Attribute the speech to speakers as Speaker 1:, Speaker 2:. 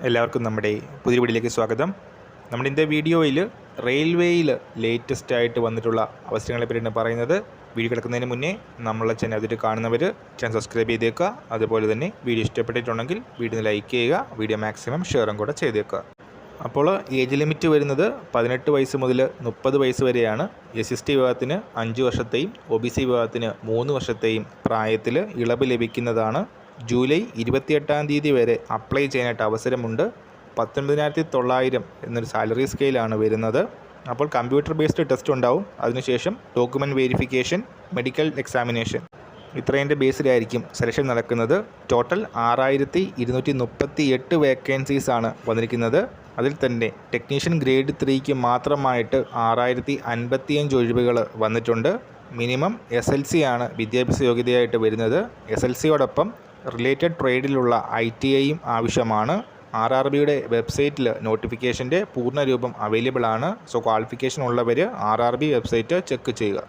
Speaker 1: എല്ലാവർക്കും നമ്മുടെ പുതിയ വീഡിയോയിലേക്ക് സ്വാഗതം. നമ്മുടെ ഇന്നത്തെ വീഡിയോയിൽ റെയിൽവേയിൽ ലേറ്റസ്റ്റ് ആയിട്ട് വന്നിട്ടുള്ള അവസരങ്ങളെ പറ്റിയാണ് പറയുന്നത്. വീഡിയോ കിടക്കുന്നതിന് മുന്നേ നമ്മളെ ചാനൽ അതിൽ കാണുന്നവർ ചാനൽ സബ്സ്ക്രൈബ് ചെയ്തേക്കുക. അതുപോലെ തന്നെ വീഡിയോ ഇഷ്ടപ്പെട്ടിട്ടുണ്ടെങ്കിൽ വീഡിയോ ലൈക്ക് ചെയ്യുക, വീഡിയോ മാക്സിമം ഷെയറും കൂടെ ചെയ്തേക്കുക. അപ്പോൾ ഏജ് ലിമിറ്റ് വരുന്നത് 18 വയസ്സ് മുതൽ 30 വയസ്സ് വരെയാണ്. SST വിഭാഗത്തിന് 5 വർഷത്തെയും OBC വിഭാഗത്തിന് 3 വർഷത്തെയും പ്രായത്തിൽ ഇളവ് ലഭിക്കുന്നതാണ്. ജൂലൈ 28 വരെ അപ്ലൈ ചെയ്യാനായിട്ട് അവസരമുണ്ട്. 19,900 എന്നൊരു സാലറി സ്കെയിലാണ് വരുന്നത്. അപ്പോൾ കമ്പ്യൂട്ടർ ബേസ്ഡ് ടെസ്റ്റ് ഉണ്ടാവും. അതിനുശേഷം ഡോക്യുമെൻറ്റ് വെരിഫിക്കേഷൻ, മെഡിക്കൽ എക്സാമിനേഷൻ, ഇത്രേൻ്റെ ബേസിലായിരിക്കും സെലക്ഷൻ നടക്കുന്നത്. ടോട്ടൽ 6,238 വേക്കൻസീസാണ് വന്നിരിക്കുന്നത്. അതിൽ തന്നെ ടെക്നീഷ്യൻ ഗ്രേഡ് 3ക്ക് മാത്രമായിട്ട് 6,055 ഒഴിവുകൾ വന്നിട്ടുണ്ട്. മിനിമം SLC ആണ് വിദ്യാഭ്യാസ യോഗ്യതയായിട്ട് വരുന്നത്. SLCയോടൊപ്പം റിലേറ്റഡ് ട്രേഡിലുള്ള ITIയും ആവശ്യമാണ്. RRBയുടെ വെബ്സൈറ്റിൽ നോട്ടിഫിക്കേഷൻ്റെ പൂർണ്ണരൂപം അവൈലബിൾ ആണ്. സോ ക്വാളിഫിക്കേഷൻ ഉള്ളവർ RRB വെബ്സൈറ്റ് ചെക്ക് ചെയ്യുക.